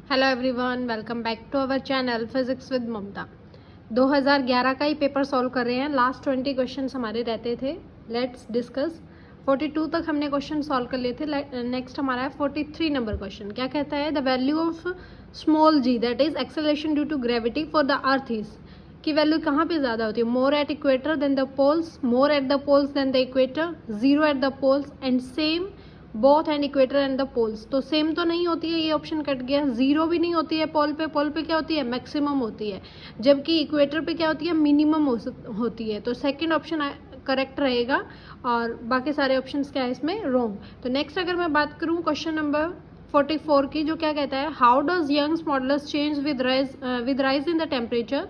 Hello everyone, welcome back to our channel physics with Mamta. 2011 का ही paper solve कर रहे हैं। लास्ट 20 क्वेश्चंस हमारे रहते थे। Let's discuss. 42 तक हमने क्वेश्चन सॉल्व कर लिए थे। नेक्स्ट हमारा है 43 नंबर क्वेश्चन। क्या कहता है? The value of small G that is acceleration due to gravity for the earth is की वैल्यू कहाँ पे ज़्यादा होती है? More at equator than the poles, more at the poles than the equator, zero at the poles and same both and equator and the poles. तो same तो नहीं होती है, ये ऑप्शन कट गया। जीरो भी नहीं होती है पोल पे क्या होती है? मैक्सिमम होती है। जबकि इक्वेटर पे क्या होती है? मिनिमम होती है। तो सेकंड ऑप्शन करेक्ट रहेगा और बाकी सारे ऑप्शंस क्या है इसमें? रॉन्ग। तो नेक्स्ट अगर मैं बात करूँ क्वेश्चन नंबर 44 की, जो क्या कहता है? How does Young's modulus change with rise in the temperature.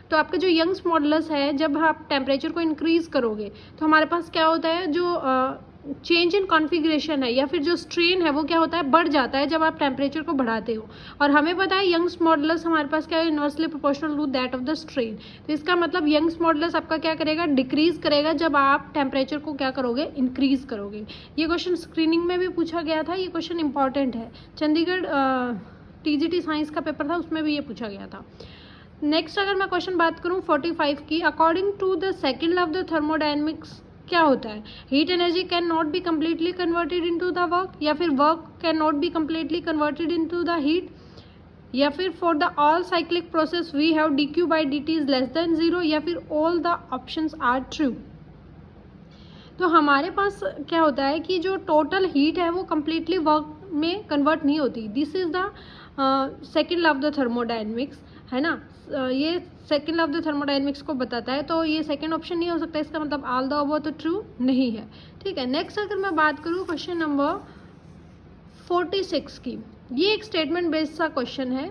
तो आपका जो यंग्स मॉडुलस है, जब आप टेम्परेचर को इंक्रीज करोगे तो हमारे पास क्या होता है? जो चेंज इन कॉन्फ़िगरेशन है या फिर जो स्ट्रेन है वो क्या होता है? बढ़ जाता है जब आप टेम्परेचर को बढ़ाते हो। और हमें पता है यंग्स मॉडुलस हमारे पास क्या है? Inversely proportional to that of the strain. तो इसका मतलब यंग्स मॉडुलस आपका क्या करेगा? डिक्रीज करेगा जब आप टेम्परेचर को क्या करोगे? इंक्रीज करोगे। ये क्वेश्चन स्क्रीनिंग में भी पूछा गया था। ये क्वेश्चन इंपॉर्टेंट है। चंडीगढ़ TGT साइंस का पेपर था, उसमें भी ये पूछा गया था। नेक्स्ट अगर मैं क्वेश्चन बात करूँ 45 की, according to the second law of the thermodynamics क्या होता है? Heat energy can not be completely converted into the work, या फिर work can not be completely converted into the heat, या फिर for the all cyclic process we have dQ/dt is less than zero, या फिर all the options are true. तो हमारे पास क्या होता है कि जो टोटल हीट है वो कम्प्लीटली वर्क में कन्वर्ट नहीं होती। This is the second law of the thermodynamics, है ना। ये second law of the thermodynamics को बताता है। तो ये सेकेंड ऑप्शन नहीं हो सकता। इसका मतलब ऑल द अबव तो ट्रू नहीं है। ठीक है। नेक्स्ट अगर मैं बात करूँ क्वेश्चन नंबर 46 की, ये एक स्टेटमेंट बेस्ड सा क्वेश्चन है।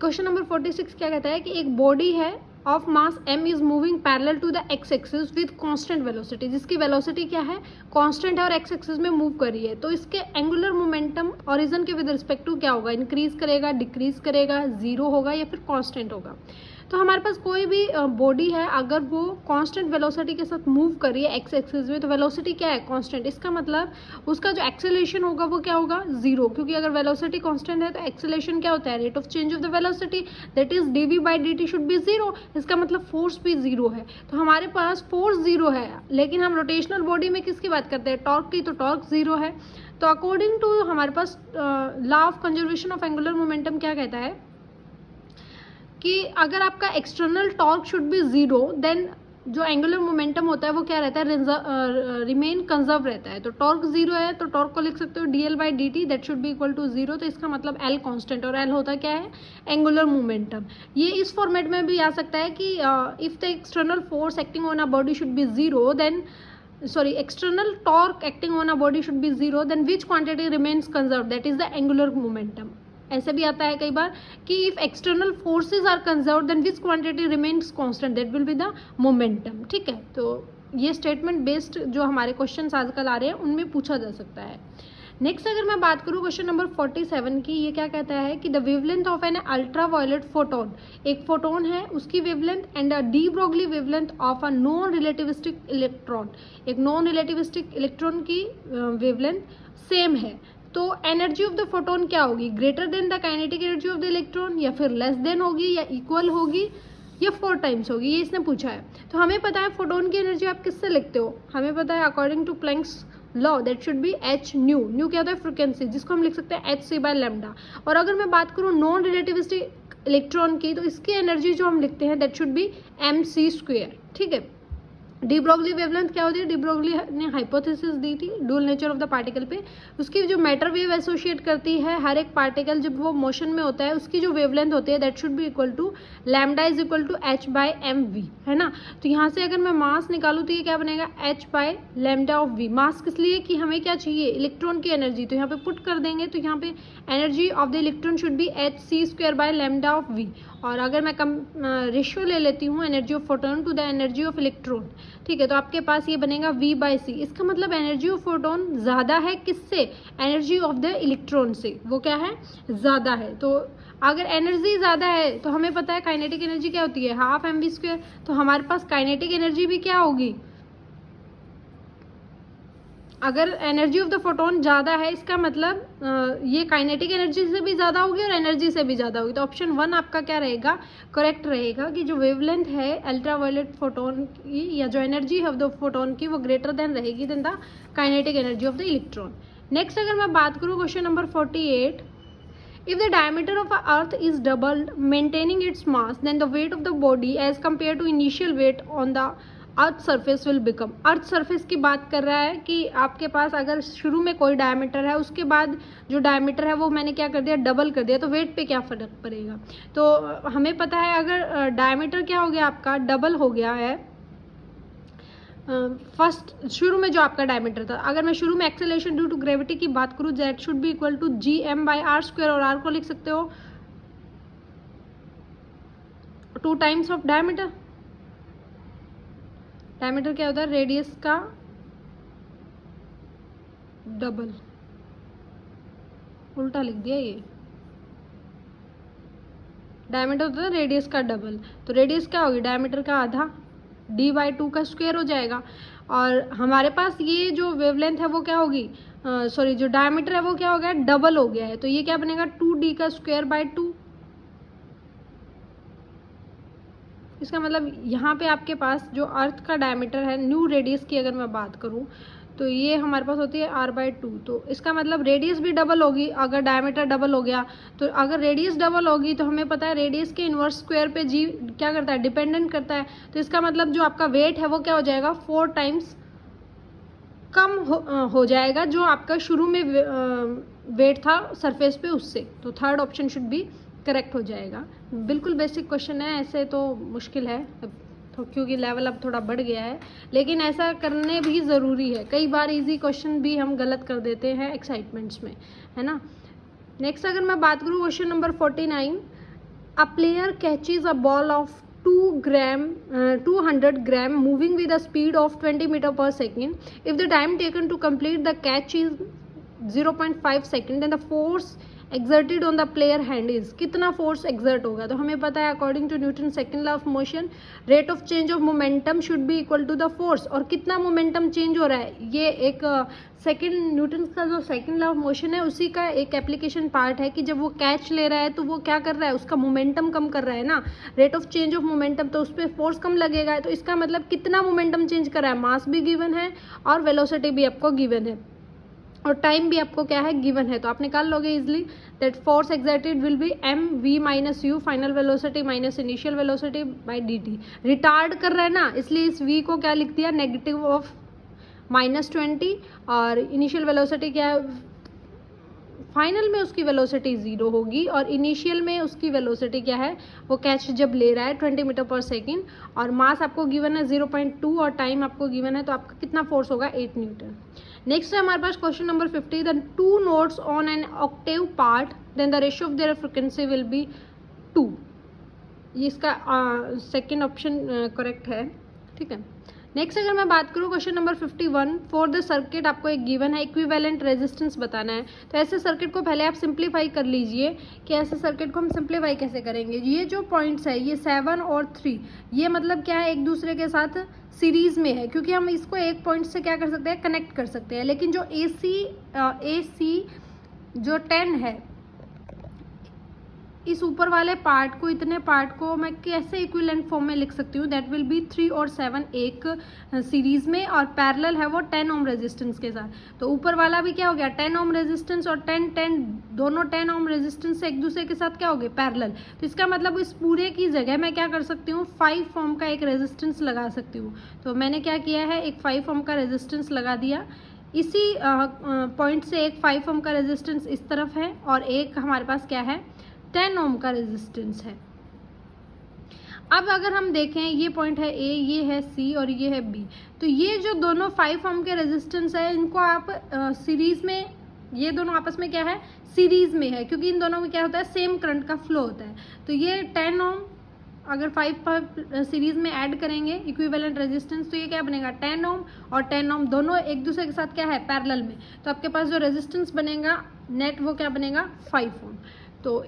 क्वेश्चन नंबर 46 क्या कहता है कि एक बॉडी है of mass m is moving parallel to the x axis with constant velocity, जिसकी वेलोसिटी क्या है? कांस्टेंट है और x एक्सिस में मूव कर रही है। तो इसके एंगुलर मोमेंटम ओरिजिन के विद रिस्पेक्ट टू क्या होगा? इंक्रीज करेगा, डिक्रीज करेगा, जीरो होगा या फिर कांस्टेंट होगा। तो हमारे पास कोई भी बॉडी है, अगर वो कांस्टेंट वेलोसिटी के साथ मूव कर रही है x एक्सिस में, तो वेलोसिटी क्या है? कांस्टेंट। इसका मतलब उसका जो एक्सेलरेशन होगा वो क्या होगा? जीरो, क्योंकि अगर वेलोसिटी कांस्टेंट है तो एक्सेलरेशन क्या होता है? Rate of change of the velocity, that is dv/dt should be zero. इसका मतलब फोर्स भी जीरो है। तो हमारे पास फोर्स जीरो है, लेकिन हम रोटेशनल बॉडी में किसकी बात करते हैं? टॉर्क की। तो टॉर्क जीरो है। तो अकॉर्डिंग टू हमारे पास law of conservation of angular momentum क्या कहता है कि अगर आपका external torque should be zero, then जो एंगुलर मोमेंटम होता है वो क्या रहता है? रिमेन कंजर्व रहता है। तो टॉर्क जीरो है तो टॉर्क को लिख सकते हो dL/dt, that should be equal to zero. तो इसका मतलब L कांस्टेंट, और L होता क्या है? Angular momentum. ये इस फॉर्मेट में भी आ सकता है कि if the external force acting on a body should be zero, then external torque acting on a body should be zero, then which quantity remains conserve, that is the angular momentum. ऐसे भी आता है कई बार कि if external forces are conserve then which quantity remains constant, that will be the momentum. ठीक है। तो ये स्टेटमेंट बेस्ड जो हमारे क्वेश्चन आजकल आ रहे हैं उनमें पूछा जा सकता है। नेक्स्ट अगर मैं बात करूँ क्वेश्चन नंबर 47 की, ये क्या कहता है कि the wavelength of an ultraviolet photon, एक फोटोन है उसकी wavelength and a de Broglie wavelength of a non relativistic electron, एक नॉन रिलेटिविस्टिक इलेक्ट्रॉन की वेवलेंथ सेम है। तो एनर्जी ऑफ द फोटोन क्या होगी? Greater than the kinetic energy of the electron, या फिर लेस देन होगी, या इक्वल होगी, या 4 टाइम्स होगी। ये इसने पूछा है। तो हमें पता है फोटोन की एनर्जी आप किससे लिखते हो? हमें पता है according to Planck's law that should be h nu. Nu क्या होता है? फ्रिक्वेंसी, जिसको हम लिख सकते हैं hc/λ। और अगर मैं बात करूँ नॉन रिलेटिविस्टिक इलेक्ट्रॉन की, तो इसकी एनर्जी जो हम लिखते हैं दैट शुड बी mc²। ठीक है। डी ब्रोगली वेवलेंथ क्या होती है? डी ब्रोगली ने हाइपोथेसिस दी थी dual nature of the particle पे। उसकी जो मैटर वेव एसोसिएट करती है हर एक पार्टिकल जब वो मोशन में होता है, उसकी जो वेवलेंथ होती है that should be equal to lambda is equal to h/mv, है ना। तो यहाँ से अगर मैं मास निकालूँ तो ये क्या बनेगा? h/λ(v). मास किस लिए? कि हमें क्या चाहिए? इलेक्ट्रॉन की एनर्जी। तो यहाँ पे पुट कर देंगे तो यहाँ पे energy of the electron should be hc²/λ(v). और अगर मैं रेशियो ले लेती हूँ energy of photon to the energy of electron, ठीक है, तो आपके पास ये बनेगा v/c। इसका मतलब एनर्जी ऑफ फोटोन ज़्यादा है किससे? एनर्जी ऑफ द इलेक्ट्रॉन से। वो क्या है? ज़्यादा है। तो अगर एनर्जी ज़्यादा है तो हमें पता है काइनेटिक एनर्जी क्या होती है? Half mv²। तो हमारे पास काइनेटिक एनर्जी भी क्या होगी? अगर एनर्जी ऑफ द फोटोन ज़्यादा है इसका मतलब ये काइनेटिक एनर्जी से भी ज़्यादा होगी और एनर्जी से भी ज़्यादा होगी। तो ऑप्शन 1 आपका क्या रहेगा, करेक्ट रहेगा कि जो वेवलेंथ है अल्ट्रावायलेट फोटोन की या जो एनर्जी है ऑफ द फोटोन की वो ग्रेटर देन रहेगी than the kinetic energy of the electron. Next अगर मैं बात करूँ question number 48, if the diameter of a earth is doubled maintaining its mass then the weight of the body as compared to initial weight on the earth surface will become. Earth surface की बात कर रहा है कि आपके पास अगर शुरू में कोई डायमीटर है उसके बाद जो डायमीटर है वो मैंने क्या कर दिया, डबल कर दिया, तो वेट पे क्या फ़र्क पड़ेगा। तो हमें पता है अगर डायमीटर क्या हो गया आपका, डबल हो गया है फर्स्ट शुरू में जो आपका डायमीटर था, अगर मैं शुरू में एक्सेलरेशन ड्यू टू ग्रेविटी की बात करूँ that should be equal to gm/r², और r को लिख सकते हो 2 टाइम्स ऑफ डायमीटर। डायमीटर क्या होता है, रेडियस का डबल, उल्टा लिख दिया ये, डायमीटर होता है रेडियस का डबल, तो रेडियस क्या होगी, डायमीटर का आधा, d/2 का स्क्वायर हो जाएगा। और हमारे पास ये जो वेवलेंथ है वो क्या होगी, सॉरी जो डायमीटर है वो क्या हो गया, डबल हो गया है, तो ये क्या बनेगा 2d का स्क्वायर बाय 2। इसका मतलब यहाँ पे आपके पास जो अर्थ का डायमीटर है, न्यू रेडियस की अगर मैं बात करूँ तो ये हमारे पास होती है r/2, तो इसका मतलब रेडियस भी डबल होगी अगर डायमीटर डबल हो गया। तो अगर रेडियस डबल होगी तो हमें पता है रेडियस के इन्वर्स स्क्वायर पे जी क्या करता है, डिपेंडेंट करता है, तो इसका मतलब जो आपका वेट है वो क्या हो जाएगा, 4 टाइम्स कम हो जाएगा जो आपका शुरू में वेट था सरफेस पे उससे। तो third option should be correct हो जाएगा। बिल्कुल बेसिक क्वेश्चन है, ऐसे तो मुश्किल है तो क्योंकि लेवल अब थोड़ा बढ़ गया है, लेकिन ऐसा करने भी ज़रूरी है, कई बार इजी क्वेश्चन भी हम गलत कर देते हैं एक्साइटमेंट्स में, है ना। नेक्स्ट अगर मैं बात करूँ question number 49, a player catches a ball of 200 gram moving with a speed of 20 metre per second, if the time taken to complete the catch is 0.5 second then the force exerted on the player hand is, कितना force exert होगा। तो हमें पता है according to Newton second law of motion rate of change of momentum should be equal to the force, और कितना momentum change हो रहा है, ये एक सेकंड न्यूटन का जो सेकंड लॉ ऑफ मोशन है उसी का एक एप्लीकेशन पार्ट है कि जब वो कैच ले रहा है तो वो क्या कर रहा है, उसका मोमेंटम कम कर रहा है ना, rate of change of momentum, तो उस पर फोर्स कम लगेगा। तो इसका मतलब कितना मोमेंटम चेंज कर रहा है, मास भी गिवन है और वेलोसिटी भी आपको गिवन है और टाइम भी आपको क्या है, गिवन है। तो आप निकाल लोगे easily that force exerted will be mv minus you final velocity minus initial velocity bye dt। Retard कर रहा है ना, इसलिए इस v को क्या लिख दिया, नेगेटिव ऑफ -20, और इनिशियल वेलोसिटी क्या है, फाइनल में उसकी वेलोसिटी 0 होगी और इनिशियल में उसकी वेलोसिटी क्या है, वो कैच जब ले रहा है 20 मीटर पर सेकेंड, और मास आपको गिवन है 0.2 और टाइम आपको गिवन है, तो आपका कितना फोर्स होगा, 8 न्यूटन। नेक्स्ट है हमारे पास question number 50, the 2 notes on an octave part then the ratio of their frequency will be 2। ये इसका सेकेंड ऑप्शन करेक्ट है, ठीक है। नेक्स्ट अगर मैं बात करूँ question number 51, for the circuit आपको एक गिवन है इक्विवेलेंट रेजिस्टेंस बताना है। तो ऐसे सर्किट को पहले आप सिंप्लीफाई कर लीजिए कि ऐसे सर्किट को हम सिंप्लीफाई कैसे करेंगे। ये जो पॉइंट्स है ये 7 और 3, ये मतलब क्या है, एक दूसरे के साथ सीरीज में है, क्योंकि हम इसको एक पॉइंट से क्या कर सकते हैं, कनेक्ट कर सकते हैं। लेकिन जो AC जो 10 है, इस ऊपर वाले पार्ट को, इतने पार्ट को मैं कैसे इक्विवेलेंट फॉर्म में लिख सकती हूँ, दैट विल बी 3 और 7 एक सीरीज में और पैरेलल है वो 10 ओम रेजिस्टेंस के साथ। तो ऊपर वाला भी क्या हो गया, 10 ओम रेजिस्टेंस और 10 दोनों 10 ओम रेजिस्टेंस से एक दूसरे के साथ क्या हो गए, पैरेलल। तो इसका मतलब इस पूरे की जगह मैं क्या कर सकती हूँ, 5 फॉर्म का एक रेजिस्टेंस लगा सकती हूँ। तो मैंने क्या किया है, एक 5 फॉर्म का रेजिस्टेंस लगा दिया। इसी पॉइंट से एक 5 ओम का रेजिस्टेंस इस तरफ है और एक हमारे पास क्या है, 10 ओम का रेजिस्टेंस है। अब अगर हम देखें, ये पॉइंट है A, ये है C और ये है B, तो ये जो दोनों 5 ओम के रेजिस्टेंस है इनको आप सीरीज में, ये दोनों आपस में क्या है, सीरीज में है, क्योंकि इन दोनों में क्या होता है, सेम करंट का फ्लो होता है। तो ये 10 ओम अगर 5 सीरीज में ऐड करेंगे इक्विवेलेंट रेजिस्टेंस, तो ये क्या बनेगा, 10 ओम और 10 ओम दोनों एक दूसरे के साथ क्या है, पैरेलल में। तो आपके पास जो रेजिस्टेंस बनेगा नेट वो क्या बनेगा, 5 ओम। तो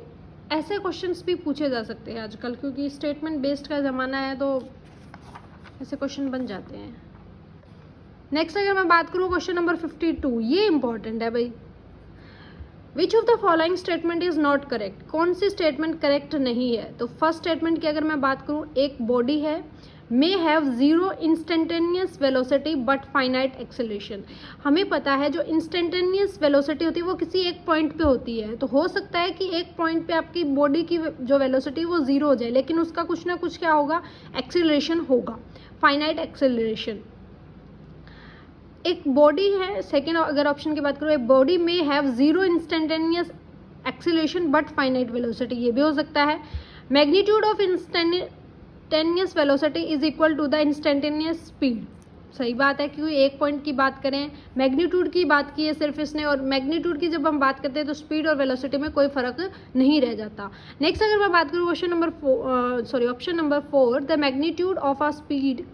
ऐसे क्वेश्चंस भी पूछे जा सकते हैं आजकल, क्योंकि स्टेटमेंट बेस्ड का ज़माना है तो ऐसे क्वेश्चन बन जाते हैं। नेक्स्ट अगर मैं बात करूँ क्वेश्चन नंबर 52, ये इंपॉर्टेंट है भाई। Which of the following statement is not correct, कौन सी स्टेटमेंट करेक्ट नहीं है। तो फर्स्ट स्टेटमेंट की अगर मैं बात करूँ, एक बॉडी है may have zero instantaneous velocity but finite acceleration. हमें पता है जो इंस्टेंटेनियस वेलोसिटी होती है वो किसी एक पॉइंट पे होती है, तो हो सकता है कि एक पॉइंट पे आपकी बॉडी की जो वेलोसिटी वो जीरो हो जाए, लेकिन उसका कुछ ना कुछ क्या होगा, एक्सेलरेशन होगा, फाइनाइट एक्सेलरेशन। एक बॉडी है, सेकेंड अगर ऑप्शन की बात करूँ, एक body may have zero instantaneous acceleration but finite velocity, ये भी हो सकता है। Magnitude of instantaneous velocity is equal to the instantaneous speed, सही बात है, क्योंकि एक पॉइंट की बात करें, मैग्नीट्यूड की बात की है सिर्फ इसने, और मैग्नीट्यूड की जब हम बात करते हैं तो स्पीड और वेलोसिटी में कोई फर्क नहीं रह जाता। नेक्स्ट अगर मैं बात करूँ question number option number 4, the magnitude of a speed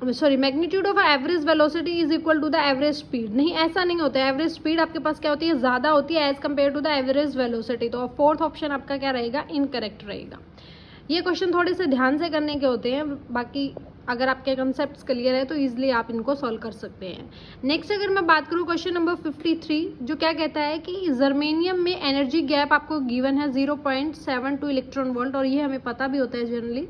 magnitude of average velocity is equal to the average speed. नहीं, ऐसा नहीं होता है, एवरेज स्पीड आपके पास क्या होती है, ज़्यादा होती है as compare to the average velocity. तो फोर्थ ऑप्शन आपका क्या रहेगा, इनकरेक्ट रहेगा। ये क्वेश्चन थोड़े से ध्यान से करने के होते हैं, बाकी अगर आपके कंसेप्ट्स क्लियर है तो ईजिली आप इनको सॉल्व कर सकते हैं। नेक्स्ट अगर मैं बात करूँ क्वेश्चन नंबर 53, जो क्या कहता है कि जर्मेनियम में एनर्जी गैप आपको गिवन है 0.72 इलेक्ट्रॉन वोल्ट, और ये हमें पता भी होता है generally.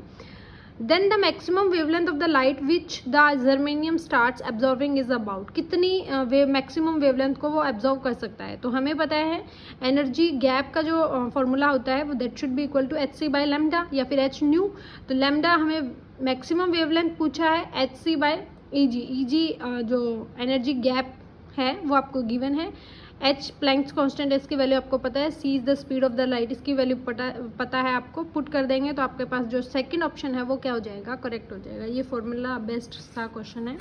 Then the maximum wavelength of the light which the germanium starts absorbing is about, कितनी मैक्सिमम वेवलेंथ को वो एब्जॉर्व कर सकता है। तो हमें पता है एनर्जी गैप का जो फॉर्मूला होता है वो that should be equal to hc by lambda या फिर h न्यू। तो लैम्डा हमें मैक्सिमम वेवलेंथ पूछा है, hc बाय eg जो एनर्जी गैप है वो आपको गिवन है। h प्लैंक्स कांस्टेंट है, इसकी वैल्यू आपको पता है, c is the speed of the light, इसकी वैल्यू पता है आपको, पुट कर देंगे तो आपके पास जो सेकंड ऑप्शन है वो क्या हो जाएगा, करेक्ट हो जाएगा। ये फॉर्मूला बेस्ट सा क्वेश्चन है।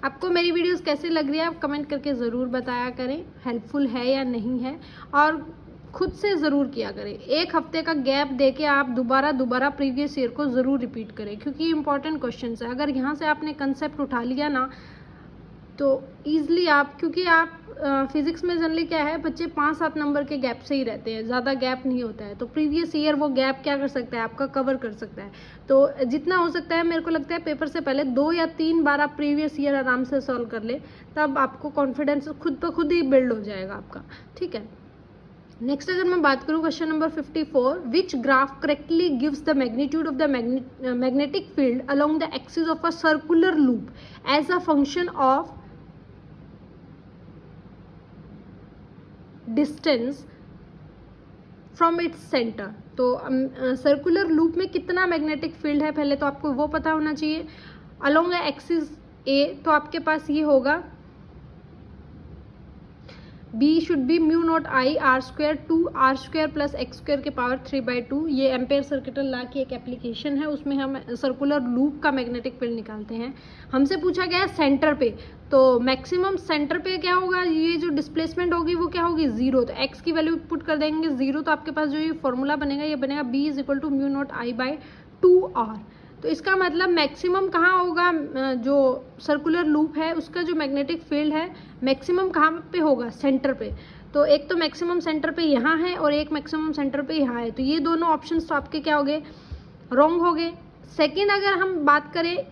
आपको मेरी वीडियोस कैसी लग रही है आप कमेंट करके ज़रूर बताया करें, हेल्पफुल है या नहीं है, और खुद से ज़रूर किया करें। एक हफ्ते का गैप दे के आप दोबारा प्रीवियस ईयर को ज़रूर रिपीट करें, क्योंकि इंपॉर्टेंट क्वेश्चन है। अगर यहाँ से आपने कंसेप्ट उठा लिया ना तो ईजिली आप, क्योंकि आप फिजिक्स में जनरली क्या है, बच्चे 5-7 नंबर के गैप से ही रहते हैं, ज़्यादा गैप नहीं होता है, तो प्रीवियस ईयर वो गैप क्या कर सकता है, आपका कवर कर सकता है। तो जितना हो सकता है मेरे को लगता है पेपर से पहले 2 या 3 बार आप प्रीवियस ईयर आराम से सॉल्व कर ले, तब आपको कॉन्फिडेंस खुद ब खुद ही बिल्ड हो जाएगा आपका, ठीक है। नेक्स्ट अगर मैं बात करूँ question number 54, which graph correctly gives the magnitude of the magnetic field along the axis of a circular loop as a function of distance from its centre. तो सर्कुलर लूप में कितना मैग्नेटिक फील्ड है पहले तो आपको वो पता होना चाहिए। अलोंग द एक्सिस ए तो आपके पास ये होगा, B should be mu naught I R square 2r² plus x² के पावर 3/2। ये एम्पेयर सर्किटल लॉ की एक एप्लीकेशन है, उसमें हम सर्कुलर लूप का मैग्नेटिक फील्ड निकालते हैं। हमसे पूछा गया है सेंटर पे, तो मैक्सिमम सेंटर पे क्या होगा, ये जो डिस्प्लेसमेंट होगी वो क्या होगी, 0। तो x की वैल्यू पुट कर देंगे 0, तो आपके पास जो ये फॉर्मूला बनेगा ये बनेगा B is equal to mu naught I by 2r। तो इसका मतलब मैक्सिमम कहाँ होगा, जो सर्कुलर लूप है उसका जो मैग्नेटिक फील्ड है मैक्सिमम कहाँ पे होगा, सेंटर पे। तो एक तो मैक्सिमम सेंटर पे यहाँ है और एक मैक्सिमम सेंटर पे यहाँ है, तो ये दोनों ऑप्शंस तो आपके क्या हो गए, रॉन्ग हो गए। सेकेंड अगर हम बात करें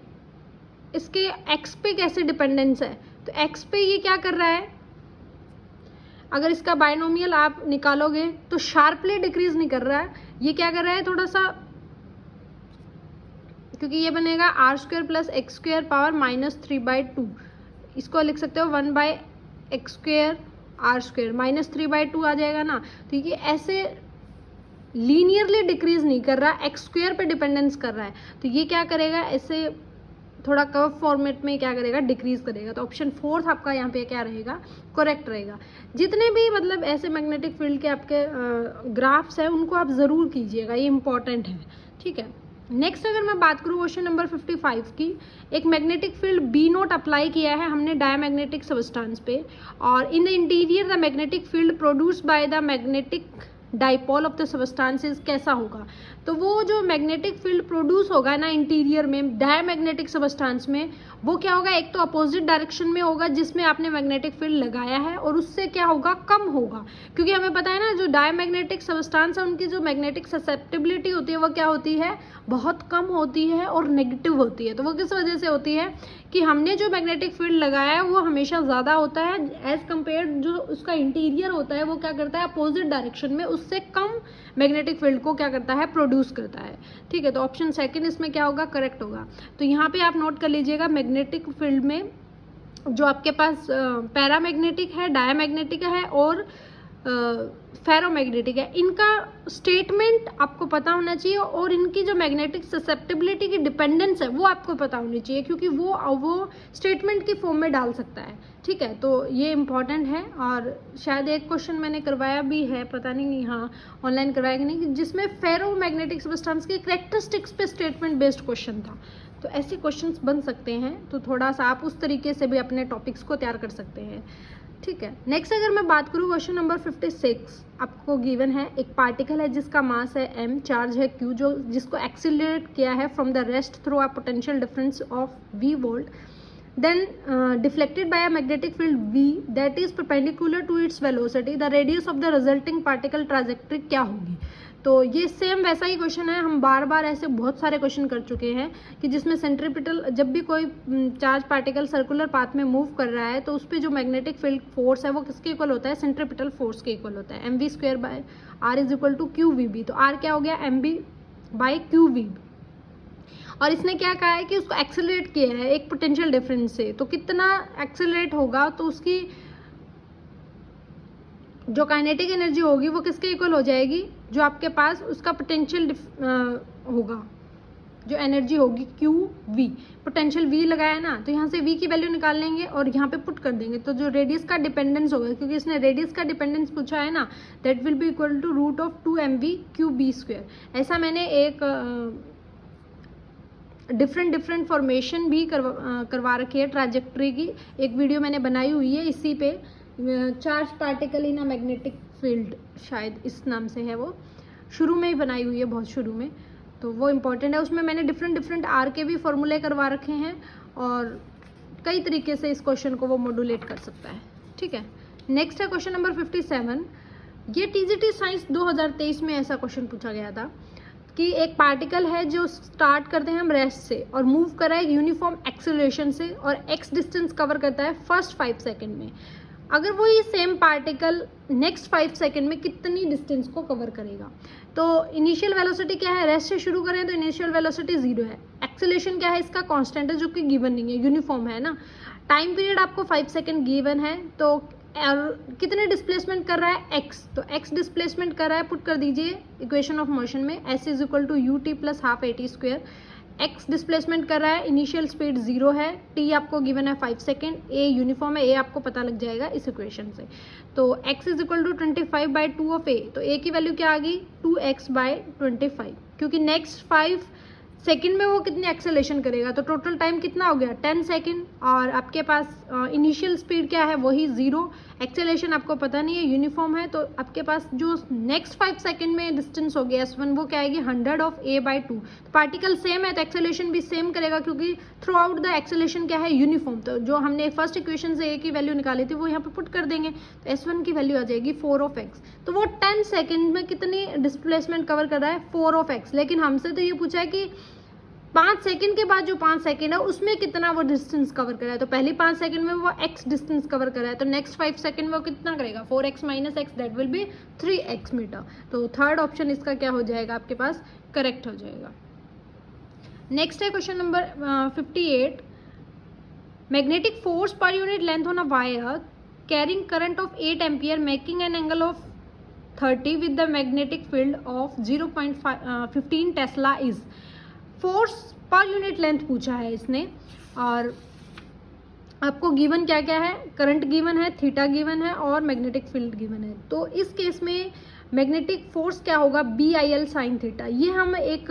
इसके एक्स पे कैसे डिपेंडेंस है, तो एक्स पे ये क्या कर रहा है, अगर इसका बायनोमियल आप निकालोगे तो शार्पली डिक्रीज नहीं कर रहा है, ये क्या कर रहा है थोड़ा सा, क्योंकि ये बनेगा r² प्लस x² पावर -3/2। इसको लिख सकते हो 1/x² r² -3/2 आ जाएगा ना। तो ये ऐसे लीनियरली डिक्रीज नहीं कर रहा, x² पे डिपेंडेंस कर रहा है, तो ये क्या करेगा, ऐसे थोड़ा कर्व फॉर्मेट में क्या करेगा, डिक्रीज करेगा। तो ऑप्शन 4 आपका यहाँ पे क्या रहेगा, करेक्ट रहेगा। जितने भी मतलब ऐसे मैग्नेटिक फील्ड के आपके ग्राफ्स हैं उनको आप ज़रूर कीजिएगा, ये इंपॉर्टेंट है, ठीक है। नेक्स्ट अगर मैं बात करूँ क्वेश्चन नंबर 55 की, एक मैग्नेटिक फील्ड B0 अप्लाई किया है हमने डायमैग्नेटिक सबस्टेंस पे, और in the interior the magnetic field produce by the magnetic dipole of the substances कैसा होगा। तो वो जो मैग्नेटिक फील्ड प्रोड्यूस होगा ना इंटीरियर में डायमैग्नेटिक सबस्टेंस में, वो क्या होगा, एक तो अपोजिट डायरेक्शन में होगा जिसमें आपने मैग्नेटिक फील्ड लगाया है, और उससे क्या होगा, कम होगा। क्योंकि हमें पता है ना जो डायमैग्नेटिक सबस्टेंस है उनकी जो मैग्नेटिक ससेप्टिबिलिटी होती है वो क्या होती है, बहुत कम होती है और नेगेटिव होती है। तो वो किस वजह से होती है कि हमने जो मैग्नेटिक फील्ड लगाया है वो हमेशा ज़्यादा होता है एज कम्पेयर जो उसका इंटीरियर होता है वो क्या करता है, अपोजिट डायरेक्शन में उससे कम मैग्नेटिक फील्ड को क्या करता है, प्रोड्यूस करता है। ठीक है, तो ऑप्शन सेकंड इसमें क्या होगा, करेक्ट होगा। तो यहाँ पे आप नोट कर लीजिएगा, मैग्नेटिक फील्ड में जो आपके पास पैरामैग्नेटिक है, डायमैग्नेटिक है और फेरोमैग्नेटिक है, इनका स्टेटमेंट आपको पता होना चाहिए और इनकी जो मैग्नेटिक ससेप्टिबिलिटी की डिपेंडेंस है वो आपको पता होनी चाहिए, क्योंकि वो स्टेटमेंट की फॉर्म में डाल सकता है। ठीक है, तो ये इम्पॉर्टेंट है। और शायद एक क्वेश्चन मैंने करवाया भी है, पता नहीं हाँ ऑनलाइन करवाया कि नहीं, जिसमें फेरोमैग्नेटिक सबस्टेंस के कैरेक्टरिस्टिक्स पे स्टेटमेंट बेस्ड क्वेश्चन था। तो ऐसे क्वेश्चंस बन सकते हैं, तो थोड़ा सा आप उस तरीके से भी अपने टॉपिक्स को तैयार कर सकते हैं। ठीक है, नेक्स्ट अगर मैं बात करूँ क्वेश्चन नंबर 56, आपको गिवन है एक पार्टिकल है जिसका मास है m, चार्ज है q, जो जिसको एक्सीलरेट किया है from the rest through a potential difference of v volt, then deflected by a magnetic field v that is perpendicular to its velocity, the radius of the resulting particle trajectory क्या होगी। तो ये same वैसा ही question है, हम बार बार ऐसे बहुत सारे क्वेश्चन कर चुके हैं कि जिसमें सेंट्रीपिटल, जब भी कोई चार्ज पार्टिकल सर्कुलर पाथ में मूव कर रहा है तो उस पर जो मैग्नेटिक फील्ड फोर्स है वो किसके इक्वल होता है, सेंट्रीपिटल फोर्स के इक्वल होता है, mv² by r is equal to qvb। तो r क्या हो गया, mv बाई qvb। और इसने क्या कहा है कि उसको एक्सेलरेट किया है एक पोटेंशियल डिफरेंस से, तो कितना एक्सेलरेट होगा, तो उसकी जो काइनेटिक एनर्जी होगी वो किसके इक्वल हो जाएगी, जो आपके पास उसका पोटेंशियल होगा, जो एनर्जी होगी क्यू वी, पोटेंशियल वी लगाया ना, तो यहाँ से वी की वैल्यू निकाल लेंगे और यहाँ पे पुट कर देंगे, तो जो रेडियस का डिपेंडेंस होगा, क्योंकि इसने रेडियस का डिपेंडेंस पूछा है ना, that will be equal to root of 2mv/b²। ऐसा मैंने एक डिफरेंट फॉर्मेशन भी करवा रखी है ट्राजेक्टरी की, एक वीडियो मैंने बनाई हुई है इसी पे, charge particle in a magnetic field, शायद इस नाम से है, वो शुरू में ही बनाई हुई है, बहुत शुरू में, तो वो इम्पॉर्टेंट है। उसमें मैंने डिफरेंट आर के भी फॉर्मूले करवा रखे हैं और कई तरीके से इस क्वेश्चन को वो मॉड्यूलेट कर सकता है। ठीक है, नेक्स्ट है क्वेश्चन नंबर 57। ये टीजीटी साइंस 2023 में ऐसा क्वेश्चन पूछा गया था कि एक पार्टिकल है जो स्टार्ट करते हैं हम रेस्ट से और मूव कर रहा है यूनिफॉर्म एक्सेलरेशन से और एक्स डिस्टेंस कवर करता है फर्स्ट 5 सेकेंड में। अगर वो ये सेम पार्टिकल नेक्स्ट 5 सेकेंड में कितनी डिस्टेंस को कवर करेगा। तो इनिशियल वेलोसिटी क्या है, रेस्ट से शुरू करें तो इनिशियल वेलोसिटी 0 है, एक्सेलरेशन क्या है इसका कांस्टेंट है जो कि गिवन नहीं है, यूनिफॉर्म है ना, टाइम पीरियड आपको 5 सेकेंड गिवन है, तो कितने डिस्प्लेसमेंट कर रहा है x, तो x डिस्प्लेसमेंट कर रहा है, पुट कर दीजिए इक्वेशन ऑफ मोशन में, s is equal to ut plus half at²। x displacement कर रहा है, इनिशियल स्पीड 0 है, t आपको गिवन है 5 सेकेंड, a यूनिफॉर्म है, a आपको पता लग जाएगा इस इक्वेशन से। तो x is equal to 25/2 of a, तो a की वैल्यू क्या आ गई 2x/25, क्योंकि नेक्स्ट 5 सेकेंड में वो कितनी एक्सेलेरेशन करेगा, तो टोटल टाइम कितना हो गया 10 सेकेंड, और आपके पास इनिशियल स्पीड क्या है वही 0, एक्सेलेरेशन आपको पता नहीं है, यूनिफॉर्म है, तो आपके पास जो नेक्स्ट 5 सेकेंड में डिस्टेंस हो गया s1 वो क्या आएगी 100 ऑफ a/2। तो पार्टिकल सेम है तो एक्सेलेरेशन भी सेम करेगा, क्योंकि थ्रू आउट द एक्सेलेरेशन क्या है यूनिफॉर्म, तो जो हमने फर्स्ट इक्वेशन से a की वैल्यू निकाली थी वो यहाँ पे पुट कर देंगे, तो s1 की वैल्यू आ जाएगी 4 ऑफ x। तो वो 10 सेकेंड में कितनी डिस्प्लेसमेंट कवर कर रहा है 4 ऑफ x, लेकिन हमसे तो ये पूछा है कि 5 सेकेंड के बाद जो 5 सेकेंड है उसमें कितना वो डिस्टेंस कवर कर रहा है, तो पहली 5 सेकेंड में वो x डिस्टेंस कवर कर रहा है, तो नेक्स्ट 5 सेकेंड में वो कितना करेगा 4x minus x, that will be 3x metre. तो थर्ड ऑप्शन इसका क्या हो जाएगा आपके पास, करेक्ट हो जाएगा। नेक्स्ट है question number 58। Magnetic force per unit length on a wire carrying current of 8 ampere making an angle of 30 with the magnetic field of 0.15 Tesla is. Force per unit length पूछा है इसने, और आपको given क्या क्या है, current given है, theta given है और मैग्नेटिक फील्ड गिवन है। तो इस केस में मैग्नेटिक फोर्स क्या होगा, B I L sine theta. ये हम एक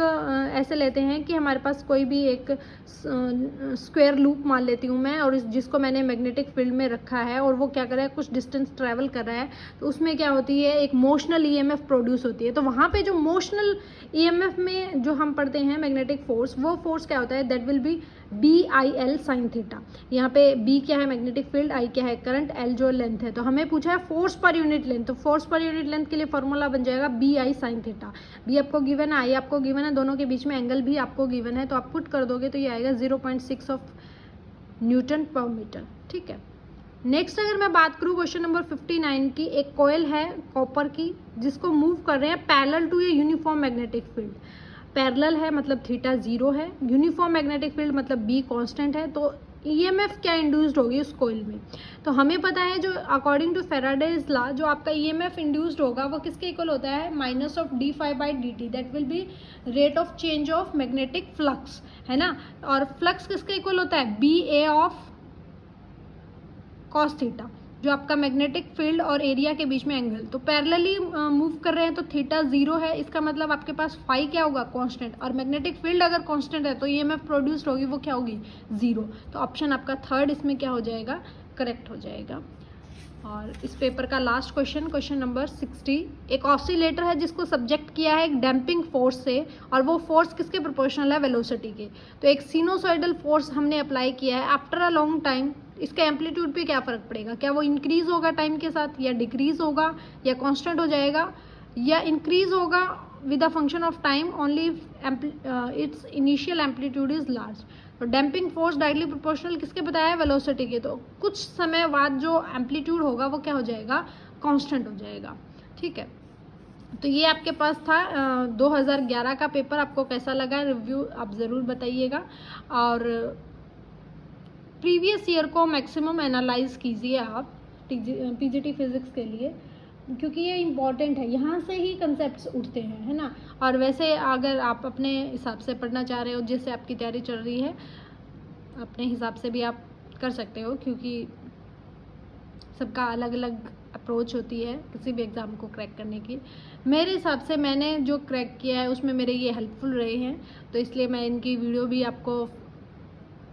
ऐसे लेते हैं कि हमारे पास कोई भी एक स्क्वायर लूप मान लेती हूँ मैं, और जिसको मैंने मैग्नेटिक फील्ड में रखा है और वो क्या कर रहा है, कुछ डिस्टेंस ट्रैवल कर रहा है, तो उसमें क्या होती है, एक मोशनल ईएमएफ प्रोड्यूस होती है। तो वहाँ पे जो मोशनल ईएमएफ में जो हम पढ़ते हैं मैग्नेटिक फोर्स, वो फोर्स क्या होता है, that will be B I L sine theta. यहाँ पे बी क्या है, मैग्नेटिक फील्ड, आई क्या है, करंट, एल जो लेंथ है। तो हमें पूछा है फोर्स पर यूनिट लेंथ, तो फोर्स पर यूनिट लेंथ के लिए फॉर्मूला बन जाएगा B I sine theta. B आपको गिवन है, आई आपको गिवन है, दोनों के बीच में एंगल भी आपको गिवन है, तो आप पुट कर दोगे तो ये आएगा 0.6 ऑफ न्यूटन पर मीटर। ठीक है, नेक्स्ट अगर मैं बात करूँ क्वेश्चन नंबर 59 की, एक कॉइल है कॉपर की जिसको मूव कर रहे हैं parallel to a uniform magnetic field. Parallel है मतलब थीटा 0 है, यूनिफॉर्म मैग्नेटिक फील्ड मतलब बी कांस्टेंट है, तो ईएमएफ क्या इंड्यूस्ड होगी उस कॉइल में। तो हमें पता है जो अकॉर्डिंग टू फैराडेज लॉ जो आपका ईएमएफ इंड्यूस्ड होगा वो किसके इक्वल होता है, minus of d phi by d t, that will be rate of change of magnetic flux, है ना। और फ्लक्स किसके इक्वल होता है, B A of cos theta, जो आपका मैग्नेटिक फील्ड और एरिया के बीच में एंगल। तो पैरेलली मूव कर रहे हैं तो थीटा 0 है, इसका मतलब आपके पास फाई क्या होगा, कांस्टेंट, और मैग्नेटिक फील्ड अगर कांस्टेंट है तो ईएमएफ प्रोड्यूस्ड होगी वो क्या होगी, 0। तो ऑप्शन आपका थर्ड इसमें क्या हो जाएगा, करेक्ट हो जाएगा। और इस पेपर का लास्ट क्वेश्चन, क्वेश्चन नंबर 60, एक ऑसिलेटर है जिसको सब्जेक्ट किया है एक डैम्पिंग फोर्स से, और वो फोर्स किसके प्रोपोर्शनल है, वेलोसिटी के। तो एक सिनुसॉइडल फोर्स हमने अप्लाई किया है आफ्टर अ लॉन्ग टाइम, इसका एम्पलीट्यूड पे क्या फ़र्क पड़ेगा, क्या वो इंक्रीज होगा टाइम के साथ, या डिक्रीज होगा, या कांस्टेंट हो जाएगा, या इंक्रीज होगा with a function of time only it's initial amplitude is large. तो डैम्पिंग फोर्स डायरेक्टली प्रोपोर्शनल किसके बताया है, वेलोसिटी के। तो कुछ समय बाद जो एम्पलीट्यूड होगा वो क्या हो जाएगा, कांस्टेंट हो जाएगा। ठीक है, तो ये आपके पास था 2011 का पेपर। आपको कैसा लगा, रिव्यू आप ज़रूर बताइएगा, और प्रीवियस ईयर को मैक्सिमम एनालाइज कीजिए आप पीजीटी फिजिक्स के लिए, क्योंकि ये इम्पॉर्टेंट है, यहाँ से ही कंसेप्ट्स उठते हैं, है ना। और वैसे अगर आप अपने हिसाब से पढ़ना चाह रहे हो, जिससे आपकी तैयारी चल रही है, अपने हिसाब से भी आप कर सकते हो, क्योंकि सबका अलग अलग अप्रोच होती है किसी भी एग्ज़ाम को क्रैक करने की। मेरे हिसाब से मैंने जो क्रैक किया है उसमें मेरे ये हेल्पफुल रहे हैं, तो इसलिए मैं इनकी वीडियो भी आपको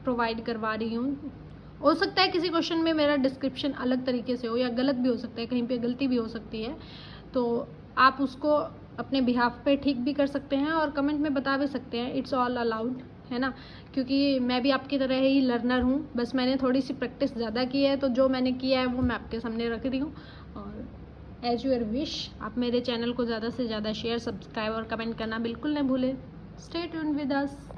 प्रोवाइड करवा रही हूँ। हो सकता है किसी क्वेश्चन में मेरा डिस्क्रिप्शन अलग तरीके से हो, या गलत भी हो सकता है, कहीं पे गलती भी हो सकती है, तो आप उसको अपने बिहाफ पे ठीक भी कर सकते हैं और कमेंट में बता भी सकते हैं, इट्स ऑल अलाउड, है ना। क्योंकि मैं भी आपकी तरह ही लर्नर हूँ, बस मैंने थोड़ी सी प्रैक्टिस ज़्यादा की है, तो जो मैंने किया है वो मैं आपके सामने रख रही हूँ। और एज यूर विश, आप मेरे चैनल को ज़्यादा से ज़्यादा शेयर, सब्सक्राइब और कमेंट करना बिल्कुल नहीं भूलें। Stay tuned with us.